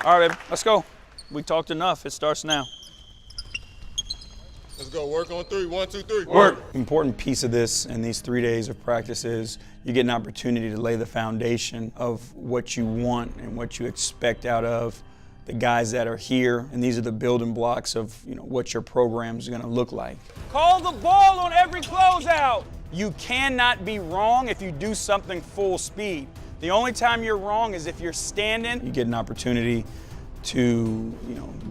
All right, baby, let's go. We talked enough. It starts now. Let's go. Work on three. 1, 2, 3. Work. Important piece of this in these 3 days of practice is you get an opportunity to lay the foundation of what you want and what you expect out of the guys that are here. And these are the building blocks of what your program is going to look like. Call the ball on every closeout. You cannot be wrong if you do something full speed. The only time you're wrong is if you're standing. You get an opportunity to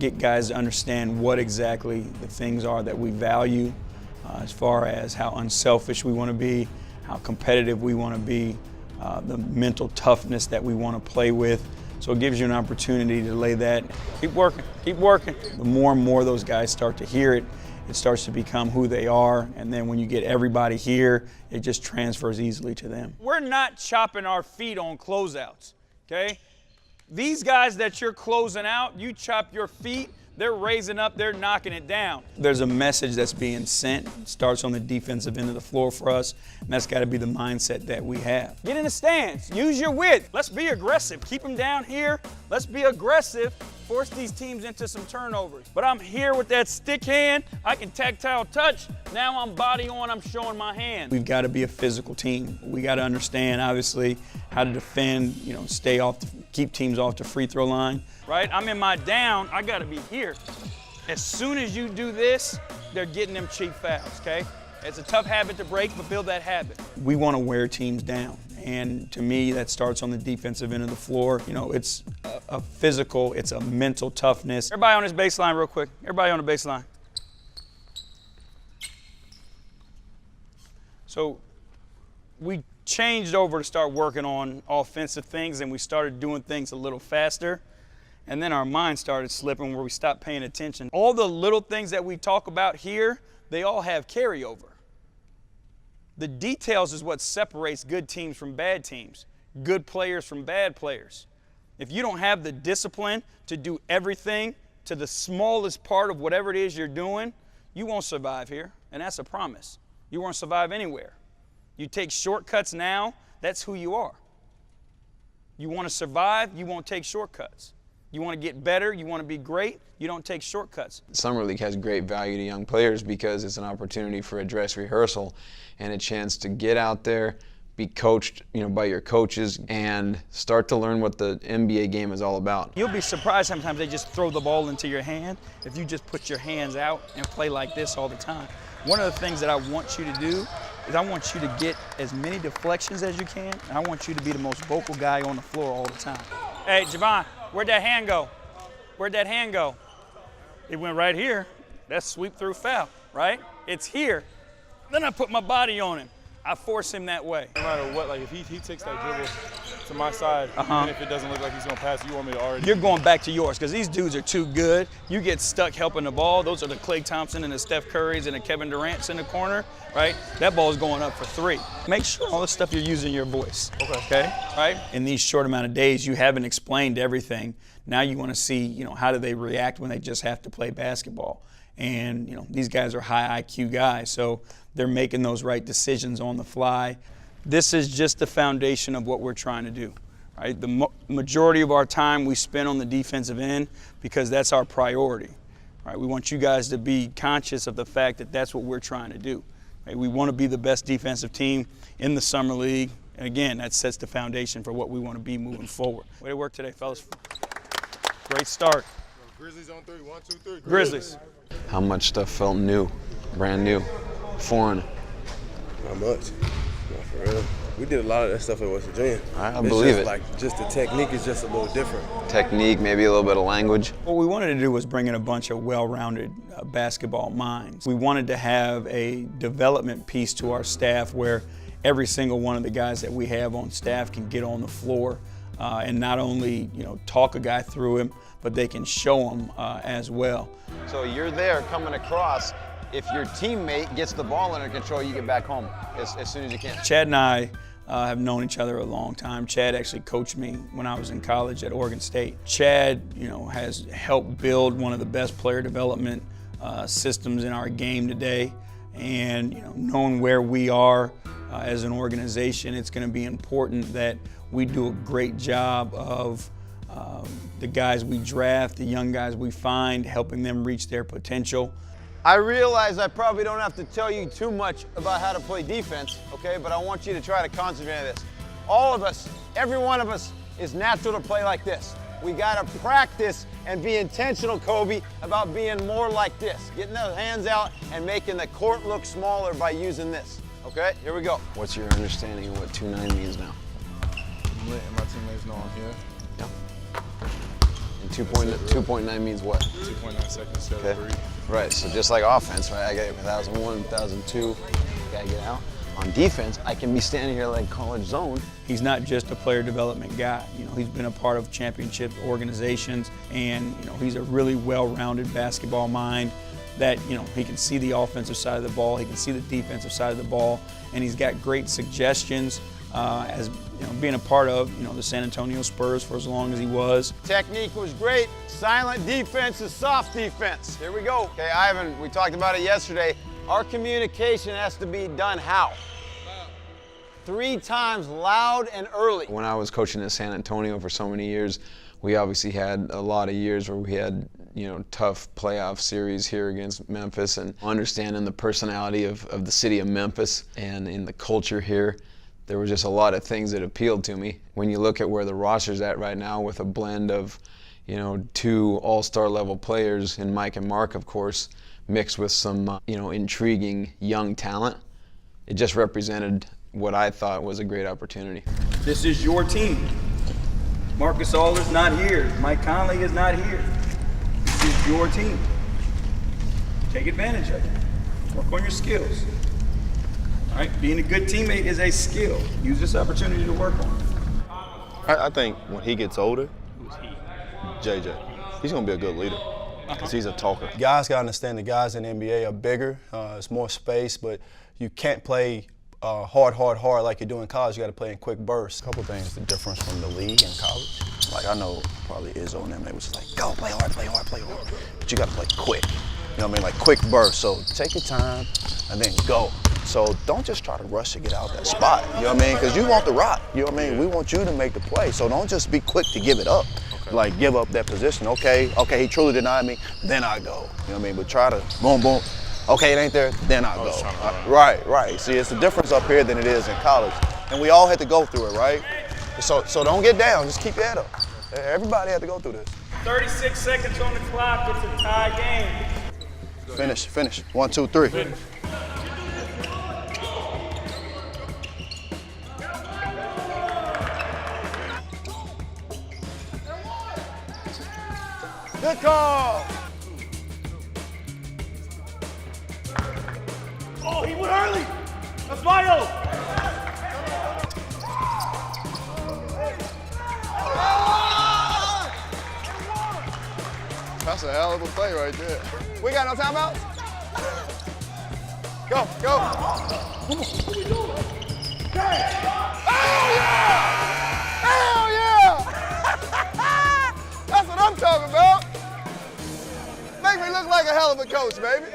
get guys to understand what exactly the things are that we value as far as how unselfish we want to be, how competitive we want to be, the mental toughness that we want to play with. So it gives you an opportunity to lay that. Keep working, keep working. The more and more those guys start to hear it, it starts to become who they are, and then when you get everybody here, it just transfers easily to them. We're not chopping our feet on closeouts, okay? These guys that you're closing out, you chop your feet, they're raising up, they're knocking it down. There's a message that's being sent. It starts on the defensive end of the floor for us, and that's got to be the mindset that we have. Get in the stands, use your width. Let's be aggressive. Keep them down here. Let's be aggressive. Force these teams into some turnovers. But I'm here with that stick hand. I can tactile touch. Now I'm body on, I'm showing my hand. We've got to be a physical team. We got to understand, obviously, how to defend, keep teams off the free throw line. Right, I'm in my down, I got to be here. As soon as you do this, they're getting them cheap fouls, okay? It's a tough habit to break, but build that habit. We want to wear teams down. And to me, that starts on the defensive end of the floor. It's a physical, it's a mental toughness. Everybody on this baseline real quick. Everybody on the baseline. So we changed over to start working on offensive things, and we started doing things a little faster. And then our mind started slipping where we stopped paying attention. All the little things that we talk about here, they all have carryover. The details is what separates good teams from bad teams, good players from bad players. If you don't have the discipline to do everything to the smallest part of whatever it is you're doing, you won't survive here, and that's a promise. You won't survive anywhere. You take shortcuts now, that's who you are. You want to survive, you won't take shortcuts. You want to get better, you want to be great, you don't take shortcuts. Summer League has great value to young players because it's an opportunity for a dress rehearsal and a chance to get out there, be coached by your coaches, and start to learn what the NBA game is all about. You'll be surprised sometimes they just throw the ball into your hand if you just put your hands out and play like this all the time. One of the things that I want you to do is I want you to get as many deflections as you can, and I want you to be the most vocal guy on the floor all the time. Hey, Javon, where'd that hand go? Where'd that hand go? It went right here. That's sweep through foul, right? It's here. Then I put my body on him. I force him that way. No matter what, like if he takes that dribble to my side, even if it doesn't look like he's gonna pass, you want me to already. You're going back to yours because these dudes are too good. You get stuck helping the ball. Those are the Klay Thompson and the Steph Currys and the Kevin Durant's in the corner, right? That ball's going up for 3. Make sure all this stuff you're using your voice. Okay? Right? In these short amount of days, you haven't explained everything. Now you want to see, how do they react when they just have to play basketball. And, these guys are high IQ guys, so they're making those right decisions on the fly. This is just the foundation of what we're trying to do. Right? The majority of our time we spend on the defensive end because that's our priority. Right? We want you guys to be conscious of the fact that that's what we're trying to do. Right? We want to be the best defensive team in the Summer League. And again, that sets the foundation for what we want to be moving forward. Way to work today, fellas. Great start. Grizzlies on 3. 1, 2, 3. Grizzlies. How much stuff felt new, brand new, foreign? Not much. Not for real. We did a lot of that stuff at West Virginia. I believe it. Just the technique is just a little different. Technique, maybe a little bit of language. What we wanted to do was bring in a bunch of well-rounded basketball minds. We wanted to have a development piece to our staff where every single one of the guys that we have on staff can get on the floor and not only talk a guy through him, but they can show him as well. So you're there coming across. If your teammate gets the ball under control, you get back home as soon as you can. Chad and I have known each other a long time. Chad actually coached me when I was in college at Oregon State. Chad, has helped build one of the best player development systems in our game today. And knowing where we are as an organization, it's going to be important that we do a great job of the guys we draft, the young guys we find, helping them reach their potential. I realize I probably don't have to tell you too much about how to play defense, okay? But I want you to try to concentrate on this. All of us, every one of us, is natural to play like this. We gotta practice and be intentional, Kobe, about being more like this. Getting those hands out and making the court look smaller by using this. Okay, here we go. What's your understanding of what 2-9 means now? I'm letting my teammates know I'm here. And 2.9 means what? 2.9 seconds instead of 3. Right, so just like offense, right? I got 1,001, 1,002, gotta get out. On defense, I can be standing here like college zone. He's not just a player development guy. You know, he's been a part of championship organizations, and you know, he's a really well-rounded basketball mind that, you know, he can see the offensive side of the ball, he can see the defensive side of the ball, and he's got great suggestions as, you know, being a part of, you know, the San Antonio Spurs for as long as he was. Technique was great. Silent defense is soft defense. Here we go. Okay, Ivan, we talked about it yesterday. Our communication has to be done how? 3 times loud and early. When I was coaching at San Antonio for so many years, we obviously had a lot of years where we had, you know, tough playoff series here against Memphis, and understanding the personality of the city of Memphis and in the culture here, there were just a lot of things that appealed to me. When you look at where the roster's at right now with a blend of, you know, 2 all-star level players in Mike and Mark, of course, mixed with some, you know, intriguing young talent, it just represented what I thought was a great opportunity. This is your team. Marc Gasol is not here. Mike Conley is not here. This is your team. Take advantage of it. Work on your skills. All right, being a good teammate is a skill. Use this opportunity to work on it. I think when he gets older, JJ, he's going to be a good leader because he's a talker. Guys got to understand the guys in the NBA are bigger. It's more space, but you can't play hard like you do in college. You got to play in quick bursts. A couple things, the difference from the league and college. Like I know probably Izzo and them, they was just like, go, play hard. But you got to play quick. You know what I mean? Like quick bursts. So take your time and then go. So don't just try to rush to get out that spot. You know what I mean? Because you want the rock. You know what I mean? We want you to make the play. So don't just be quick to give it up. Okay. Like give up that position. Okay, he truly denied me, then I go. You know what I mean? But try to boom. Okay, it ain't there, then I go. Right. See, it's a difference up here than it is in college. And we all had to go through it, right? So don't get down, just keep your head up. Everybody had to go through this. 36 seconds on the clock, it's a tie game. Finish. 1, 2, 3. Good call. Oh, he went early. That's Mayo. That's a hell of a play right there. We got no timeouts? Go. What we doing? Hell yeah! That's what I'm talking about. Make me look like a hell of a coach, baby.